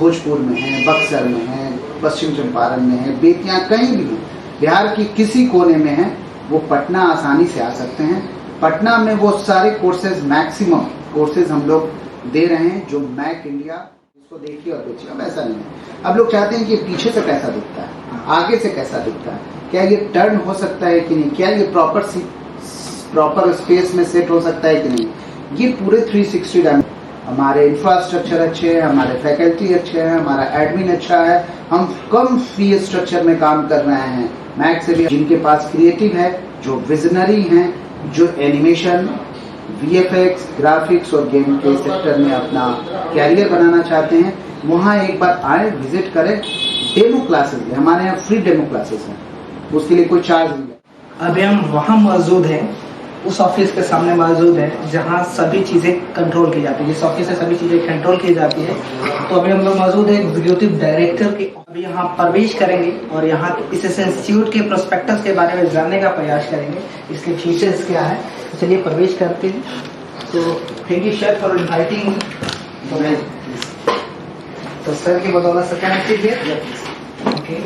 भोजपुर में हैं, बक्सर में हैं, पश्चिम चंपारण में है, बेतिया, कहीं भी हैं, बिहार की किसी कोने में हैं, वो पटना आसानी से आ सकते हैं। पटना में वो सारे कोर्सेज, मैक्सिमम कोर्सेज हम लोग दे रहे हैं जो मैक इंडिया इसको देखिए और बेचिए। अब ऐसा नहीं है, अब लोग चाहते हैं कि पीछे से कैसा दिखता है, आगे से कैसा दिखता है, क्या ये टर्न हो सकता है कि नहीं, क्या ये प्रॉपर स्पेस में सेट हो सकता है कि नहीं। ये पूरे 360 डायमेंशन, हमारे इंफ्रास्ट्रक्चर अच्छे हैं, हमारे फैकल्टी अच्छे हैं, हमारा एडमिन अच्छा है, हम कम फी स्ट्रक्चर में काम कर रहे हैं। मैक से भी जिनके पास क्रिएटिव है, जो विजनरी हैं, जो एनिमेशन, वीएफएक्स, ग्राफिक्स और गेम के सेक्टर में अपना कैरियर बनाना चाहते हैं, वहाँ एक बार आए, विजिट करें। डेमो क्लासेस है हमारे यहाँ, फ्री डेमो क्लासेस हैं, उसके लिए कोई चार्ज नहीं है। अभी हम वहाँ मौजूद हैं, उस ऑफिस के सामने मौजूद है जहाँ सभी चीज़ें कंट्रोल की जाती है, जिस ऑफिस से सभी चीज़ें कंट्रोल की जाती है। तो अभी हम लोग मौजूद है एग्जीक्यूटिव डायरेक्टर के, अभी यहाँ प्रवेश करेंगे और यहाँ इस इंस्टीट्यूट के प्रोस्पेक्टस के बारे में जानने का प्रयास करेंगे, इसके फीचर्स क्या है। तो चलिए प्रवेश करते हैं। तो thank you sir for inviting. तो सर की बदौलत से क्या कीजिए। ओके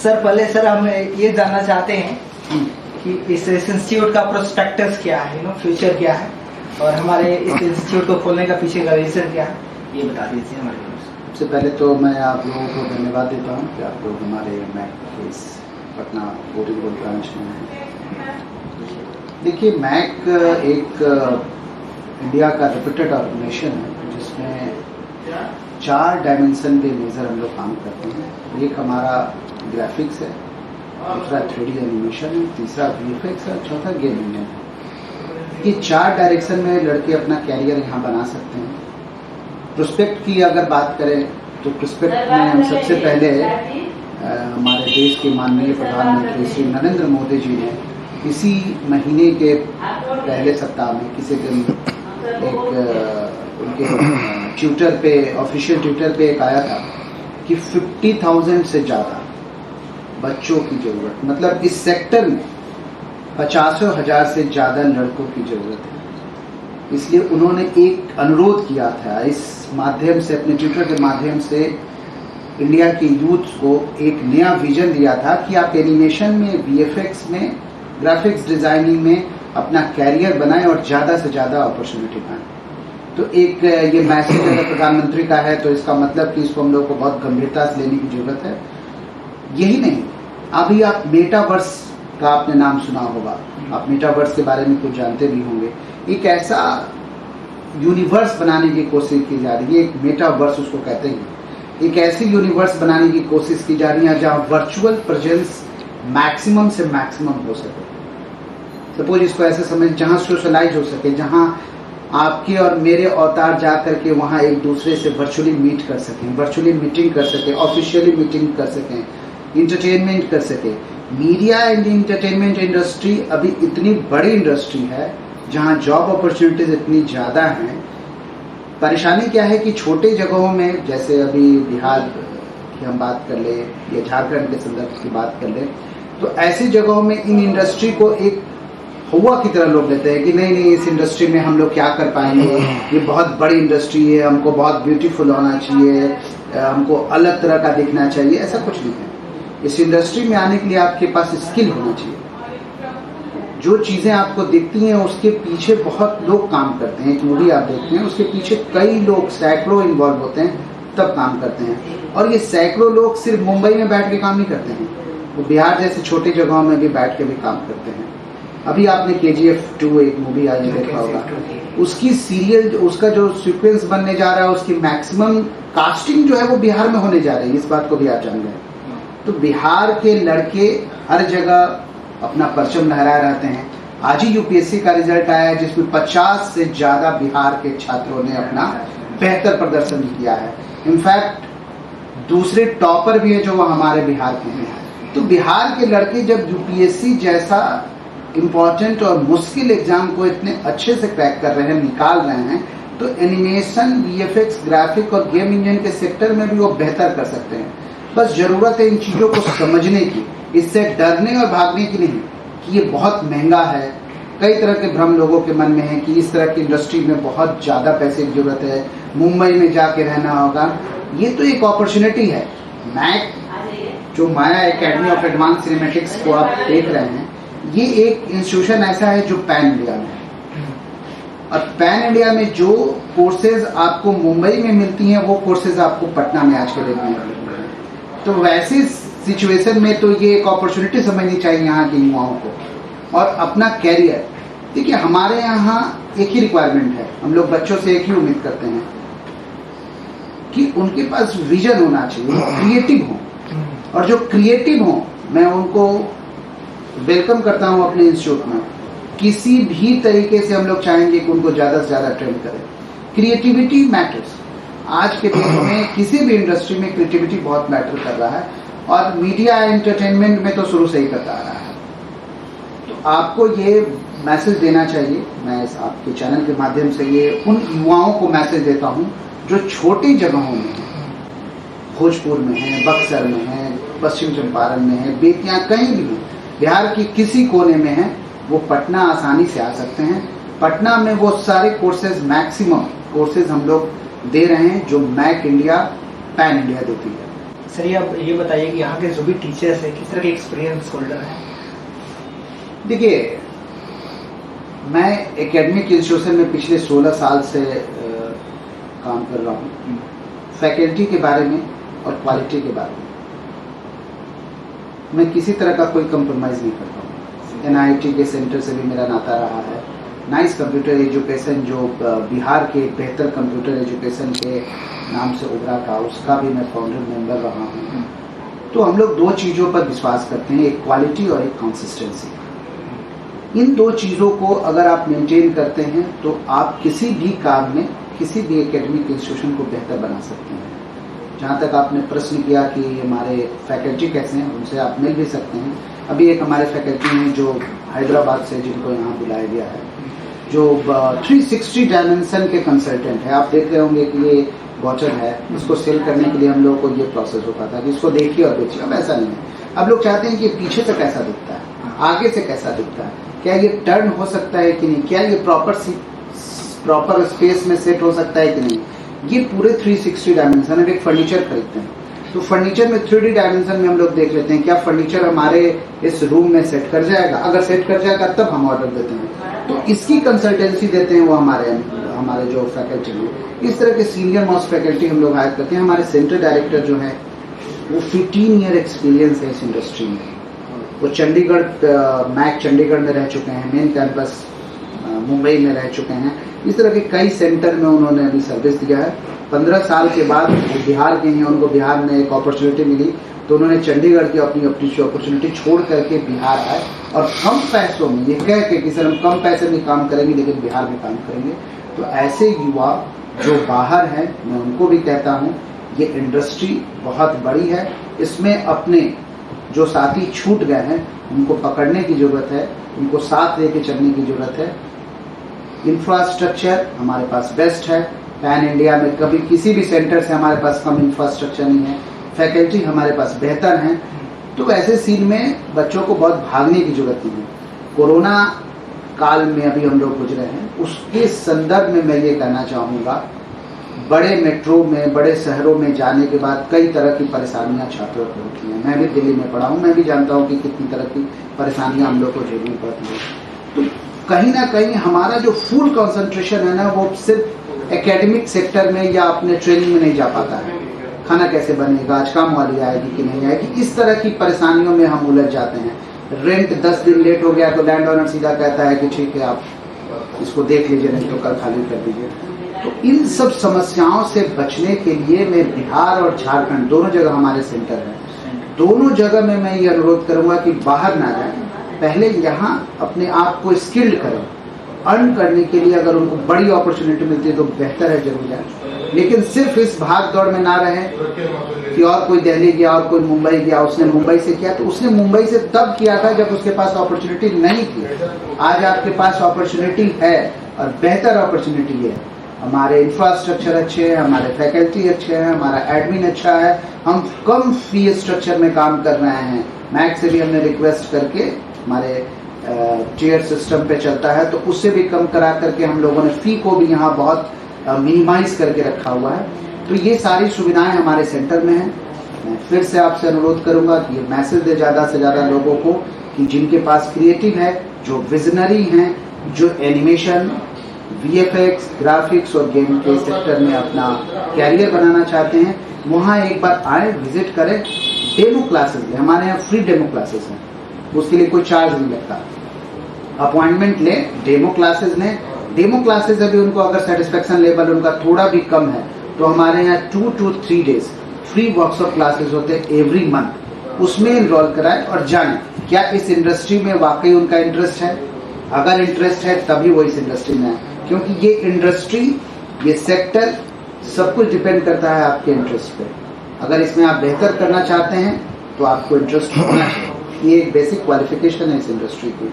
सर, पहले सर हम ये जानना चाहते हैं कि इस इंस्टीट्यूट का प्रोस्पेक्टस क्या है, फ्यूचर क्या है, और हमारे इस इंस्टीट्यूट को खोलने का पीछे का रीजन क्या है, ये बता दीजिए हमारे को। सबसे पहले तो मैं आप लोगों को धन्यवाद देता हूँ कि आप लोग हमारे मैक के इस पटना बोरीवली ब्रांच में हैं। देखिए, मैक एक इंडिया का रेप्यूटेड ऑर्गेनाइजेशन है जिसमें 4 डायमेंशन पे मेजर हम लोग काम करते हैं। एक हमारा ग्राफिक्स है, दूसरा 3D एनिमेशन है, तीसरा वीएफएक्स है, चौथा गेम इंजन है। ये 4 डायरेक्शन में लड़के अपना कैरियर यहाँ बना सकते हैं। प्रोस्पेक्ट की अगर बात करें तो प्रोस्पेक्ट में हम सबसे पहले हमारे देश के माननीय प्रधानमंत्री श्री नरेंद्र मोदी जी ने इसी महीने के पहले सप्ताह में किसी दिन एक उनके ट्विटर पे, ऑफिशियल ट्विटर पे एक आया था कि 50,000 से ज़्यादा बच्चों की जरूरत, मतलब इस सेक्टर में 50,000 से ज़्यादा लड़कों की जरूरत है। इसलिए उन्होंने एक अनुरोध किया था, इस माध्यम से, अपने ट्विटर के माध्यम से इंडिया के यूथ को एक नया विजन दिया था कि आप एनिमेशन में, वीएफएक्स में, ग्राफिक्स डिजाइनिंग में अपना कैरियर बनाएं और ज़्यादा से ज़्यादा अपॉर्चुनिटी पाएं। तो एक ये मैसेज अगर प्रधानमंत्री का है तो इसका मतलब कि इसको हम लोग को बहुत गंभीरता से लेने की जरूरत है। यही नहीं, अभी आप मेटावर्स का आपने नाम सुना होगा, आप मेटावर्स के बारे में कुछ जानते भी होंगे। एक ऐसा यूनिवर्स बनाने की कोशिश की जा रही है, एक मेटावर्स उसको कहते हैं। एक ऐसी यूनिवर्स बनाने की कोशिश की जा रही है जहाँ वर्चुअल प्रेजेंस मैक्सिमम से मैक्सिमम हो सके। सपोज इसको ऐसे समझ, जहाँ सोशलाइज हो सके, जहाँ आपके और मेरे अवतार जा करके वहाँ एक दूसरे से वर्चुअली मीट कर सकें, वर्चुअली मीटिंग कर सकें, ऑफिशियली मीटिंग कर सकें, इंटरटेनमेंट कर सकें। मीडिया एंड इंटरटेनमेंट इंडस्ट्री अभी इतनी बड़ी इंडस्ट्री है जहाँ जॉब अपॉर्चुनिटीज इतनी ज़्यादा हैं। परेशानी क्या है कि छोटे जगहों में, जैसे अभी बिहार की हम बात कर ले या झारखंड के संदर्भ की बात कर ले, तो ऐसी जगहों में इन इंडस्ट्री को एक हुआ की तरह लोग लेते हैं कि नहीं नहीं, इस इंडस्ट्री में हम लोग क्या कर पाएंगे, ये बहुत बड़ी इंडस्ट्री है, हमको बहुत ब्यूटीफुल होना चाहिए, हमको अलग तरह का दिखना चाहिए। ऐसा कुछ नहीं है। इस इंडस्ट्री में आने के लिए आपके पास स्किल होना चाहिए। जो चीज़ें आपको दिखती हैं उसके पीछे बहुत लोग काम करते हैं। एक मूवी आप देखते हैं, उसके पीछे कई लोग, सैकड़ों इन्वॉल्व होते हैं, तब काम करते हैं। और ये सैकड़ों लोग सिर्फ मुंबई में बैठ के काम नहीं करते हैं, वो बिहार जैसे छोटे जगहों में भी बैठ के भी काम करते हैं। अभी आपने KGF 2 एक मूवी आज देखा होगा, उसकी सीरियल, उसका जो सीक्वेंस बनने जा रहा है, उसकी मैक्सिमम कास्टिंग जो है वो बिहार में होने जा रही है। इस बात को भी आप जान गए। तो बिहार के लड़के हर जगह अपना परचम लहराए रहते हैं। आज ही UPSC का रिजल्ट आया है जिसमें 50 से ज़्यादा बिहार के छात्रों ने अपना बेहतर प्रदर्शन किया है। इनफैक्ट दूसरे टॉपर भी है जो वो हमारे बिहार के हैं। तो बिहार के लड़के जब UPSC जैसा इम्पॉर्टेंट और मुश्किल एग्जाम को इतने अच्छे से क्रैक कर रहे हैं, निकाल रहे हैं, तो एनिमेशन, VFX, ग्राफिक और गेम इंजन के सेक्टर में भी वो बेहतर कर सकते हैं। बस जरूरत है इन चीज़ों को समझने की, इससे डरने और भागने की नहीं कि ये बहुत महंगा है, कई तरह के भ्रम लोगों के मन में है कि इस तरह की इंडस्ट्री में बहुत ज़्यादा पैसे की जरूरत है, मुंबई में जाके रहना होगा। ये तो एक अपॉर्चुनिटी है। मैक जो माया एकेडमी ऑफ एडवांस सिनेमैटिक्स को आप देख रहे हैं, ये एक इंस्टीट्यूशन ऐसा है जो पैन इंडिया में है, और पैन इंडिया में जो कोर्सेज आपको मुंबई में मिलती हैं वो कोर्सेज आपको पटना में आज के दिन में मिलती हैं। तो वैसे सिचुएशन में तो ये एक अपॉर्चुनिटी समझनी चाहिए यहाँ के युवाओं को, और अपना कैरियर। देखिए, हमारे यहाँ एक ही रिक्वायरमेंट है, हम लोग बच्चों से एक ही उम्मीद करते हैं कि उनके पास विजन होना चाहिए, क्रिएटिव हो, और जो क्रिएटिव हो मैं उनको वेलकम करता हूँ अपने इंस्टीट्यूट में। किसी भी तरीके से हम लोग चाहेंगे कि उनको ज़्यादा से ज़्यादा ट्रेन करें। Creativity matters. आज के दिन में किसी भी इंडस्ट्री में क्रिएटिविटी बहुत मैटर कर रहा है, और मीडिया एंटरटेनमेंट में तो शुरू से ही करता आ रहा है। तो आपको ये मैसेज देना चाहिए, मैं इस आपके चैनल के माध्यम से ये उन युवाओं को मैसेज देता हूँ जो छोटी जगहों में हैं, भोजपुर में है, बक्सर में है, पश्चिम चंपारण में है, बेतिया, कहीं भी है, बिहार की किसी कोने में है, वो पटना आसानी से आ सकते हैं। पटना में वो सारे कोर्सेज, मैक्सिमम कोर्सेज हम लोग दे रहे हैं जो मैक इंडिया, पैन इंडिया देती है। सर, आप ये बताइए कि यहाँ के जो भी टीचर्स हैं किस तरह के एक्सपीरियंस होल्डर हैं? देखिए, मैं एकेडमिक इंस्टीट्यूशन में पिछले 16 साल से काम कर रहा हूँ। फैकल्टी के बारे में और क्वालिटी के बारे में मैं किसी तरह का कोई कंप्रोमाइज़ नहीं करता हूँ। NIT के सेंटर से भी मेरा नाता रहा है। नाइस कंप्यूटर एजुकेशन जो बिहार के बेहतर कंप्यूटर एजुकेशन के नाम से उभरा था, उसका भी मैं फाउंडर मेंबर रहा हूँ। तो हम लोग दो चीज़ों पर विश्वास करते हैं, एक क्वालिटी और एक कंसिस्टेंसी। इन दो चीज़ों को अगर आप मेंटेन करते हैं तो आप किसी भी काम में, किसी भी एकेडमिक इंस्टीट्यूशन को बेहतर बना सकते हैं। जहाँ तक आपने प्रश्न किया कि हमारे फैकल्टी कैसे हैं, उनसे आप मिल भी सकते हैं। अभी एक हमारे फैकल्टी हैं जो हैदराबाद से, जिनको यहाँ बुलाया गया है, जो 360 डायमेंशन के कंसल्टेंट है। आप देख रहे होंगे कि ये वॉचर है, उसको सेल करने के लिए हम लोगों को ये प्रोसेस होता था कि इसको देखिए और बेचिए। अब ऐसा नहीं है। अब लोग चाहते हैं कि पीछे से कैसा दिखता है, आगे से कैसा दिखता है, क्या ये टर्न हो सकता है कि नहीं, क्या ये प्रॉपर स्पेस में सेट हो सकता है कि नहीं। ये पूरे 360 डायमेंशन। अब एक फर्नीचर खरीदते हैं तो फर्नीचर में 3D डायमेंशन में हम लोग देख लेते हैं क्या फर्नीचर हमारे इस रूम में सेट कर जाएगा। अगर सेट कर जाएगा तब हम ऑर्डर देते हैं। तो इसकी कंसल्टेंसी देते हैं वो हमारे जो फैकल्टी है। इस तरह के सीनियर मोस्ट फैकल्टी हम लोग हायर करते हैं। हमारे सेंटर डायरेक्टर जो है वो 15 ईयर एक्सपीरियंस है इस इंडस्ट्री में। वो चंडीगढ़, मैक चंडीगढ़ में रह चुके हैं, मेन कैंपस मुंबई में रह चुके हैं। इस तरह के कई सेंटर में उन्होंने अभी सर्विस दिया है। 15 साल के बाद वो बिहार के हैं, उनको बिहार में एक अपॉर्चुनिटी मिली तो उन्होंने चंडीगढ़ की अपनी अपॉर्चुनिटी छोड़ करके बिहार आए और कम पैसों में, ये कह के कि सर हम कम पैसे में काम करेंगे लेकिन बिहार में काम करेंगे। तो ऐसे युवा जो बाहर हैं, मैं उनको भी कहता हूँ ये इंडस्ट्री बहुत बड़ी है, इसमें अपने जो साथी छूट गए हैं उनको पकड़ने की ज़रूरत है, उनको साथ लेके चलने की ज़रूरत है। इंफ्रास्ट्रक्चर हमारे पास बेस्ट है। पैन इंडिया में कभी किसी भी सेंटर से हमारे पास कम इंफ्रास्ट्रक्चर नहीं है। फैकल्टी हमारे पास बेहतर हैं। तो ऐसे सीन में बच्चों को बहुत भागने की जरूरत नहीं है। कोरोना काल में अभी हम लोग गुजरे हैं, उसके संदर्भ में मैं ये कहना चाहूँगा, बड़े मेट्रो में, बड़े शहरों में जाने के बाद कई तरह की परेशानियां छात्रों को होती हैं। मैं भी दिल्ली में पढ़ा हूँ, मैं भी जानता हूँ कि कितनी तरह की परेशानियां हम लोग को झेलनी पड़ती है। तो कहीं ना कहीं हमारा जो फुल कंसंट्रेशन है ना, वो सिर्फ एकेडमिक सेक्टर में या अपने ट्रेनिंग में नहीं जा पाता है। खाना कैसे बनेगा, आज काम वाली आएगी कि नहीं आएगी, इस तरह की परेशानियों में हम उलझ जाते हैं। रेंट 10 दिन लेट हो गया तो लैंड ओनर सीधा कहता है कि ठीक है आप इसको देख लीजिए, नहीं तो कल खाली कर दीजिए। तो इन सब समस्याओं से बचने के लिए मैं बिहार और झारखंड दोनों जगह हमारे सेंटर है, दोनों जगह में मैं ये अनुरोध करूंगा कि बाहर ना जाएं, पहले यहाँ अपने आप को स्किल्ड करें। अर्न करने के लिए अगर उनको बड़ी अपॉर्चुनिटी मिलती है तो बेहतर है, जरूर जाए, लेकिन सिर्फ इस भाग दौड़ में ना रहें कि और कोई दिल्ली गया और कोई मुंबई गया, उसने मुंबई से किया। तो उसने मुंबई से तब किया था जब उसके पास अपॉर्चुनिटी नहीं थी। आज आपके पास अपॉर्चुनिटी है और बेहतर अपॉर्चुनिटी है। हमारे इंफ्रास्ट्रक्चर अच्छे हैं, हमारे फैकल्टी अच्छे हैं, हमारा एडमिन अच्छा है, हम कम फी स्ट्रक्चर में काम कर रहे हैं। मैक से भी हमने रिक्वेस्ट करके हमारे टियर सिस्टम पे चलता है, तो उससे भी कम करा करके हम लोगों ने फ़ी को भी यहाँ बहुत मिनिमाइज करके रखा हुआ है। तो ये सारी सुविधाएं हमारे सेंटर में हैं। मैं फिर से आपसे अनुरोध करूंगा कि ये मैसेज दे ज़्यादा से ज़्यादा लोगों को कि जिनके पास क्रिएटिव है, जो विजनरी हैं, जो एनिमेशन, VFX, ग्राफिक्स और गेम के सेक्टर में अपना कैरियर बनाना चाहते हैं, वहाँ एक बार आए, विजिट करें, डेमो क्लासेस लें। हमारे यहाँ फ्री डेमो क्लासेस हैं, उसके लिए कोई चार्ज नहीं लगता। अपॉइंटमेंट लें, डेमो क्लासेस लें। डेमो क्लासेस अभी उनको अगर सेटिस्फेक्शन लेवल उनका थोड़ा भी कम है तो हमारे यहाँ 2 to 3 days free workshop classes होते हैं एवरी मंथ, उसमें इनरोल कराएं और जानें क्या इस इंडस्ट्री में वाकई उनका इंटरेस्ट है। अगर इंटरेस्ट है तभी वो इस इंडस्ट्री में है, क्योंकि ये इंडस्ट्री, ये सेक्टर सब कुछ डिपेंड करता है आपके इंटरेस्ट पे। अगर इसमें आप बेहतर करना चाहते हैं तो आपको इंटरेस्ट होना चाहिए। ये एक बेसिक क्वालिफिकेशन है इस इंडस्ट्री की।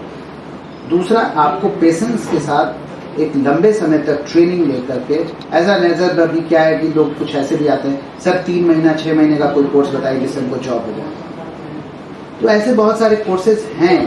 दूसरा, आपको पेशेंस के साथ एक लंबे समय तक ट्रेनिंग लेकर के, ऐसा नजर अभी क्या है कि लोग कुछ ऐसे भी आते हैं, सर 3 महीना 6 महीने का कोई कोर्स बताइए जिससे हमको जॉब हो जाए। तो ऐसे बहुत सारे कोर्सेज हैं,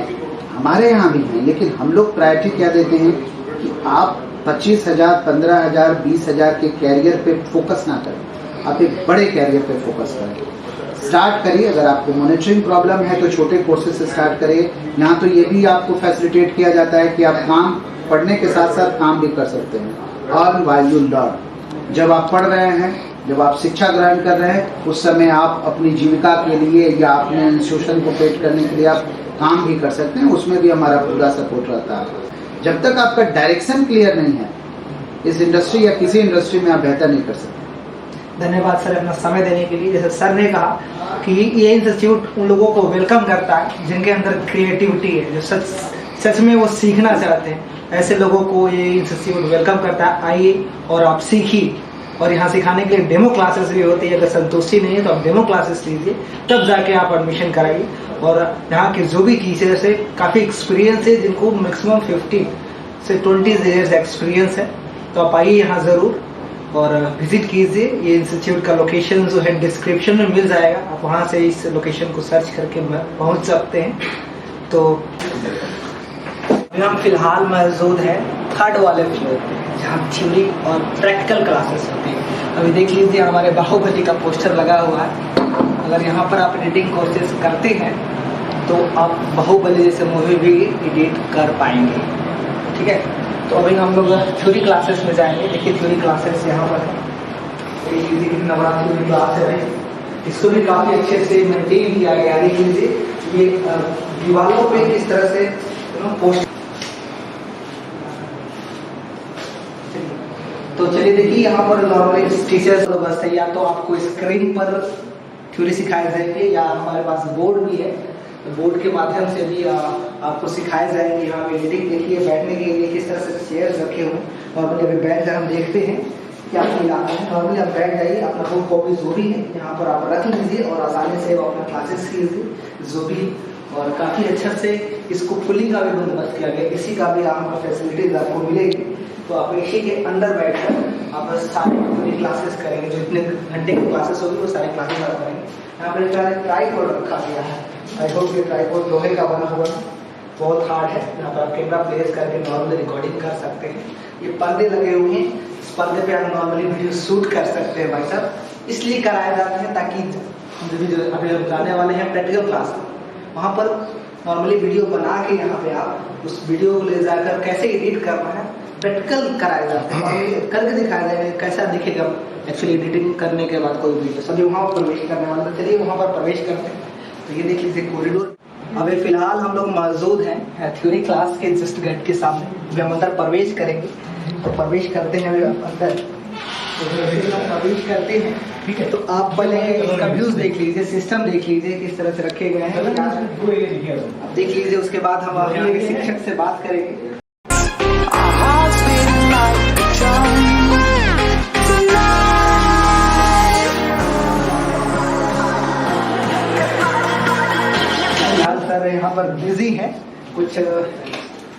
हमारे यहाँ भी हैं, लेकिन हम लोग प्रायोरिटी क्या देते हैं कि आप 25,000, 15,000, 20,000 के कैरियर पे फोकस ना करें, आप एक बड़े कैरियर पे फोकस करें। स्टार्ट करिए। अगर आपको मॉनिटरिंग प्रॉब्लम है तो छोटे कोर्सेज से स्टार्ट करिए। यहाँ तो ये भी आपको फैसिलिटेट किया जाता है कि आप काम पढ़ने के साथ साथ काम भी कर सकते हैं। ऑल व्हाइल यू लर्न, जब आप पढ़ रहे हैं, जब आप शिक्षा ग्रहण कर रहे हैं, उस समय आप अपनी जीविका के लिए या अपने इंस्टीट्यूशन को पेट करने के लिए आप काम भी कर सकते हैं, उसमें भी हमारा पूरा सपोर्ट रहता है। जब तक आपका डायरेक्शन क्लियर नहीं है इस इंडस्ट्री या किसी इंडस्ट्री में, आप बेहतर नहीं कर सकते। धन्यवाद सर अपना समय देने के लिए। जैसे सर ने कहा कि ये इंस्टीट्यूट उन लोगों को वेलकम करता है जिनके अंदर क्रिएटिविटी है, जो सच में वो सीखना चाहते हैं, ऐसे लोगों को ये इंस्टीट्यूट वेलकम करता है। आइए और आप सीखिए। और यहाँ सिखाने के लिए डेमो क्लासेस भी होती है। अगर संतुष्टि नहीं है तो आप डेमो क्लासेस लीजिए, तब जाके आप एडमिशन कराइए। और यहाँ के जो भी टीचर्स है काफ़ी एक्सपीरियंस है, जिनको मैक्सिमम 15 से 20 ईयर्स एक्सपीरियंस है। तो आप आइए यहाँ ज़रूर और विजिट कीजिए। ये इंस्टीट्यूट का लोकेशन जो है डिस्क्रिप्शन में मिल जाएगा, आप वहाँ से इस लोकेशन को सर्च करके पहुँच सकते हैं। तो हम फिलहाल मौजूद है 3rd वाले फ्लोर पे, जहाँ थ्योरी और प्रैक्टिकल क्लासेस होते हैं। अभी देख लीजिए हमारे बाहुबली का पोस्टर लगा हुआ है। अगर यहाँ पर आप एडिटिंग कोर्सेज करते हैं तो आप बाहुबली जैसे मूवी भी एडिट कर पाएंगे। ठीक है, तो अभी हम लोग थ्योरी क्लासेस में जाएंगे। देखिए थ्योरी क्लासेस यहाँ पर है। कितना बड़ा थ्योरी क्लास है, इसको भी काफ़ी अच्छे से मेंटेन किया गया है। देख लीजिए ये दीवारों पे किस तरह से पोस्ट। तो चलिए देखिए यहाँ पर नॉर्मली टीचर्स बस है, या तो आपको स्क्रीन पर थ्योरी सिखाए जाएंगे या हमारे पास बोर्ड भी है, तो बोर्ड के माध्यम से भी आपको सिखाए जाएंगे। यहाँ पे एडिटिंग देखिए, बैठने के लिए किस तरह से चेयर्स रखे हुए हैं। नॉर्मली अभी बैठ कर हम देखते हैं क्या फील आता है। नॉर्मली आप बैठ जाइए, अपना बुक कॉपी जो भी है यहाँ पर आप रख लीजिए और आसानी से अपना क्लासेस कीजिए जो भी। और काफ़ी अच्छा से इसको कूलिंग का भी बंदोबस्त किया गया, इसी का भी यहाँ फैसिलिटीज आपको मिलेगी। तो आप इसी के अंदर बैठकर आप सारी क्लासेस करेंगे, जो इतने घंटे की क्लासेस होगी वो सारी क्लासेस आप करेंगे। यहाँ पर ट्राईपोड रखा गया है। आई होप ये ट्राईपोड लोहे का बना हुआ है, बहुत हार्ड है। यहाँ पर आप कैमरा प्लेस करके नॉर्मली रिकॉर्डिंग कर सकते हैं। ये पर्दे लगे हुए हैं, इस पर्दे पे आप नॉर्मली वीडियो शूट कर सकते हैं भाई साहब। इसलिए कराए जाते हैं ताकि जो अभी हम जाने वाले हैं प्रैक्टिकल क्लास, वहाँ पर नॉर्मली वीडियो बना के यहाँ पे आप उस वीडियो को ले जाकर कैसे एडिट करना है प्रैक्टिकल कराए जाते हैं, करके दिखाया जाएगा कैसा दिखेगा एक्चुअली एडिटिंग करने के बाद कोई वीडियो। सभी वहाँ पर प्रवेश करने वाले, तो चलिए वहाँ पर प्रवेश करते हैं। तो ये देख लीजिए कॉरिडोर। अभी फिलहाल हम लोग मौजूद हैं थ्योरी क्लास के जस्ट गेट के सामने। अभी हम अंदर प्रवेश करेंगे, तो प्रवेश करते हैं अंदर। तो प्रवेश करते हैं, ठीक है। तो आप पहले इसका व्यूज देख लीजिए, सिस्टम देख लीजिए किस तरह से रखे गए हैं, आप देख लीजिए। उसके बाद हम अपने शिक्षक से बात करेंगे। सर यहाँ पर बिजी हैं, कुछ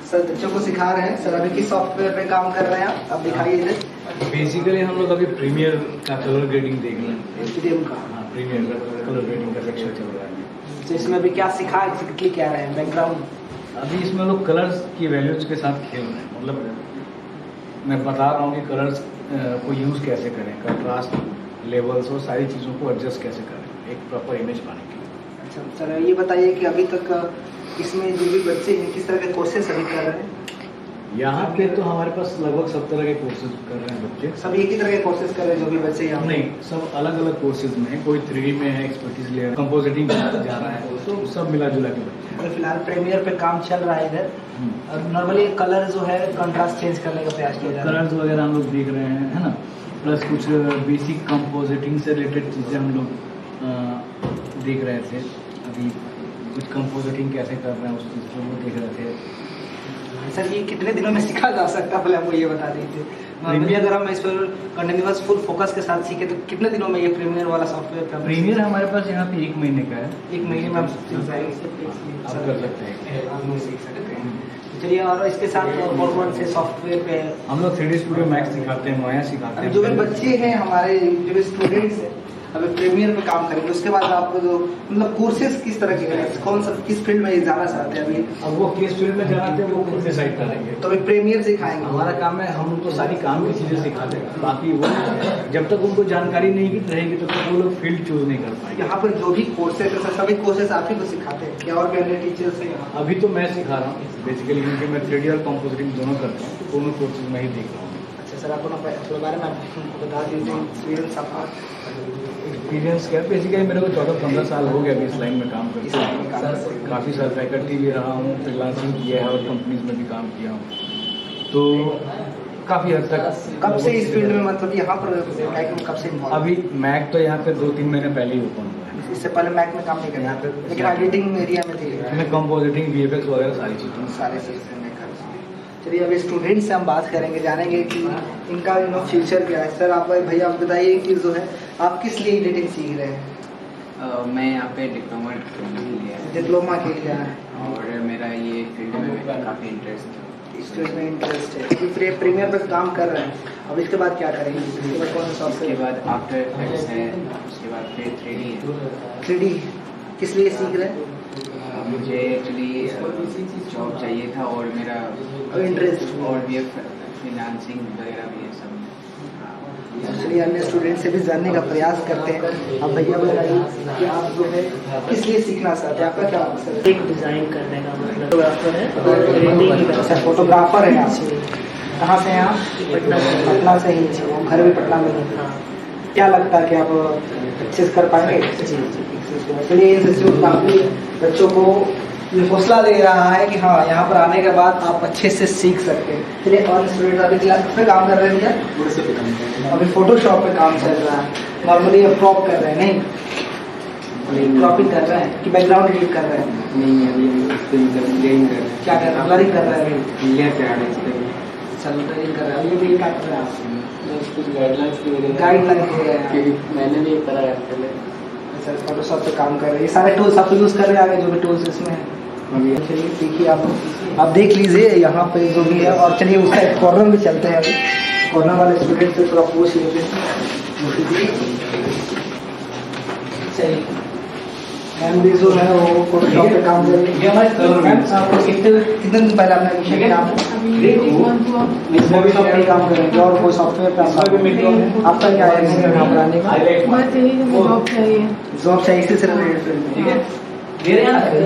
सर बच्चों को सिखा रहे हैं। सर अभी किस सॉफ्टवेयर पे काम कर रहे हैं आप दिखाइए इधर। बेसिकली हम लोग अभी प्रीमियर का कलर ग्रेडिंग देख रहे हैं। HDM का प्रीमियर का कलर ग्रेडिंग का सेक्शन चल रहा है। तो इसमें अभी क्या सिखा एग्जैक्टली क्या रहे हैं बैकग्राउंड? अभी इसमें लोग कलर्स की वैल्यूज के साथ खेल रहे हैं, मतलब मैं बता रहा हूँ कि कलर्स को यूज़ कैसे करें, कंट्रास्ट लेवल्स और सारी चीज़ों को एडजस्ट कैसे करें एक प्रॉपर इमेज पाने के लिए। अच्छा सर, ये बताइए कि अभी तक इसमें जो भी बच्चे हैं किस तरह के कोर्सेज अभी कर रहे हैं? यहाँ पे तो हमारे पास लगभग सब तरह के कोर्सेज कर रहे हैं बच्चे। सब एक ही तरह के कोर्सेज कर रहे हैं जो भी बच्चे यहाँ? नहीं, सब अलग अलग कोर्सेज में है, कोई 3D में है एक्सपर्टीज ले रहा है, कंपोजिटिंग जा रहा है, तो सब मिला जुला के बच्चे। और फिलहाल प्रीमियर पे काम चल रहा है इधर, और नॉर्मली कलर जो है कंट्रास्ट चेंज करने का प्रयास किया जा रहा है। कलर्स वगैरह हम लोग देख रहे हैं, है ना, प्लस कुछ बेसिक कंपोजिटिंग से रिलेटेड चीज़ें हम लोग देख रहे थे। अभी कुछ कंपोजिटिंग कैसे कर रहे हैं उस चीज़ को देख रहे थे। सर ये कितने दिनों में सीखा जा सकता है, पहले हमको ये बता दीजिए। नॉर्मली अगर हम इस पर कंटिन्यूअस फुल फोकस के साथ सीखे तो कितने दिनों में ये प्रीमियर वाला सॉफ्टवेयर? प्रीमियर हमारे पास यहाँ पे 1 महीने का है। 1 महीने में हम आप कर सकते हैं, आप लोग सीख सकते हैं। चलिए, और इसके साथ और कौन से सॉफ्टवेयर पे हम लोग 3D स्टूडियो मैक्स सिखाते हैं, माया सिखाते अभी हैं। जो भी बच्चे हैं हमारे, जो भी स्टूडेंट्स हैं अभी प्रीमियर में काम करेंगे, उसके बाद आपको जो मतलब कोर्सेज किस तरह के हैं, कौन सा किस फील्ड में जाना चाहते हैं अभी? अब वो किस फील्ड में जाना है वो खुद डिसाइड करेंगे। तो अभी प्रीमियर सिखाएंगे। हमारा काम है, हम उनको सारी काम की चीज़ें सिखाते हैं, बाकी वो जब तक उनको जानकारी नहीं रहेगी तब तक वो लोग फील्ड चूज नहीं कर पाएंगे। यहाँ पर जो भी कोर्सेज है सभी कोर्सेज आप ही को सिखाते हैं या और भी अन्य टीचर्स हैं यहाँ? अभी तो मैं सिखा रहा हूँ बेसिकली, क्योंकि मैं 3D और कंपोजिटिंग दोनों करता हूँ, दोनों कोर्सेज में ही देख रहा हूँ। अच्छा सर, आपको अपने बारे में आपको बता दीजिए एक्सपीरियंस आपका। एक्सपीरियंस क्या, बेसिकली मेरे को 14-15 साल हो गया अभी इस लाइन में काम करते हैं। काफ़ी साल फैकल्टी भी रहा हूँ, फ्रीलांसिंग किया है और कंपनीज में भी काम किया हूँ, तो काफ़ी हद तक। कब से इस फील्ड में, मतलब यहाँ पर कब से involved? अभी मैक तो यहाँ पे 2-3 महीने पहले ही ओपन हुआ है। इससे पहले मैक में काम नहीं करना यहाँ पे लेकिन एडिटिंग एरिया में थे? मैं कंपोजिटिंग, VFX वगैरह सारी चीज़ें। सारे चीज़ें मैं कर। चलिए, अभी स्टूडेंट से हम बात करेंगे, जानेंगे कि इनका फ्यूचर क्या है। सर आप भैया आप बताइए कि जो है आप किस लिए एडिटिंग सीख रहे हैं? मैं यहाँ पे डिप्लोमा लिया है। डिप्लोमा के लिए है और मेरा ये फील्ड में काफ़ी इंटरेस्ट है। इस फील्ड में इंटरेस्ट है। अभी प्रीमियर पर काम कर रहे हैं, अब इसके बाद क्या करेंगे? इसके बाद कौन सा उसके सॉफ्टवेयर? बाद आफ्टर इफेक्ट्स है, उसके बाद फिर 3D है। 3D किस लिए सीख रहे हैं? मुझे एक्चुअली जॉब चाहिए था और मेरा इंटरेस्ट और भी फिनांसिंग वगैरह भी है सब। चलिए, अन्य स्टूडेंट से भी जानने का प्रयास करते हैं। अब भैया बताइए कि आप जो है किस लिए सीखना चाहते हैं, आपका क्या मकसद है? एक डिज़ाइन करने का मतलब फोटोग्राफर है और एडिटिंग का। अच्छा, फोटोग्राफर है आप? कहाँ से हैं आप? पटना से। पटना से ही। घर भी पटना में है। हाँ क्या लगता है कि आप सक्सेस कर पाएंगे? जी जी। चलिए, इंस्टीट्यूट काफी बच्चों को ये हौसला दे रहा है कि हाँ यहाँ पर आने के बाद आप अच्छे से सीख सकते हैं। चलिए, और स्टूडेंट अभी क्लास पे काम कर रहे हैं भैया? अभी फोटोशॉप पे काम चल रहा है। नॉर्मली अब क्रॉप कर रहे हैं? नहीं, क्रॉपिंग कर रहे हैं कि बैकग्राउंड एडिट कर रहे हैं? नहीं, अभी क्या कर रहे हैं? ब्लरिंग कर रहे हैं? चलो ब्लरिंग कर रहे हैं। ये भी क्या कर रहे हैं आप? कुछ गाइडलाइंस गाइडलाइन दे रहे हैं। मैंने भी करा है पहले। अच्छा, फोटोशॉप पे काम कर रहे हैं। ये सारे टूल्स आप यूज़ कर रहे हैं, आगे जो भी टूल्स इसमें हैं? चलिए, देखिए आप देख लीजिए यहाँ पे जो भी है। और चलिए, उसका एक कॉर्नर में चलते हैं। अभी कॉर्नर वाले स्टूडेंट से थोड़ा पूछ लेते हैं। चलिए, मैम भी जो है वो फोटोशॉप पे काम कर रही है। मैम आपको कितने दिन पहले आपने एडमिशन किया? फोटोशॉप पे काम करेंगे और कोई सॉफ्टवेयर पे आपका क्या है यहाँ पर आने का? जॉब चाहिए, इससे रिलेटेड फील्ड में, ठीक है।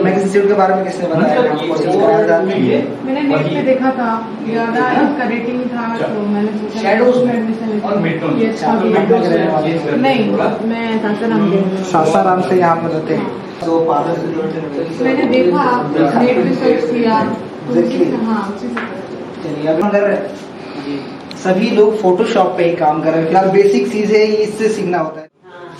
मैं इंस्टीट्यूट के बारे में किसने बताया? मैंने नेट पे देखा था, याद आया उसका रेटिंग था तो मैंने सोचा Shadows उसमें एडमिशन और Midtown। ये अच्छा भी है। नहीं, मैं सासाराम गई। सासाराम से यहाँ पर रहते हैं तो पार्लर से जोड़ते मैंने देखा, नेट पे सर्च किया तो Exactly। हाँ उसी से पता। चलिए, अभी हम कर रहे हैं सभी लोग फोटोशॉप पे ही काम कर रहे हैं। फिलहाल बेसिक चीज़ है, इससे सीखना होता है।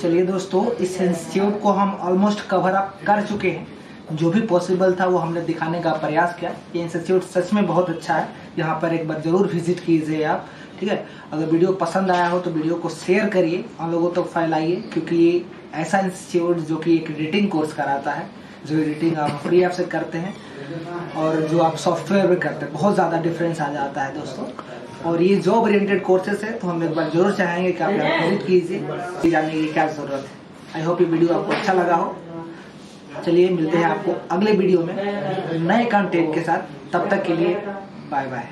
चलिए दोस्तों, इस इंस्टीट्यूट को हम ऑलमोस्ट कवर अप कर चुके हैं। जो भी पॉसिबल था वो हमने दिखाने का प्रयास किया। ये इंस्टीट्यूट सच में बहुत अच्छा है, यहाँ पर एक बार ज़रूर विजिट कीजिए आप, ठीक है। अगर वीडियो पसंद आया हो तो वीडियो को शेयर करिए, हम लोगों तक फैलाइए, क्योंकि ये ऐसा इंस्टीट्यूट जो कि एक एडिटिंग कोर्स कराता है, जो एडिटिंग आप फ्री ऐप से करते हैं और जो आप सॉफ्टवेयर में करते हैं, बहुत ज़्यादा डिफरेंस आ जाता है दोस्तों। और ये जॉब ओरिएंटेड कोर्सेज है, तो हम एक बार जरूर चाहेंगे कि आप यहाँ विजिट कीजिए, जानने की क्या ज़रूरत है। आई होप ये वीडियो आपको अच्छा लगा हो। चलिए मिलते हैं आपको अगले वीडियो में नए कंटेंट के साथ, तब तक के लिए बाय बाय।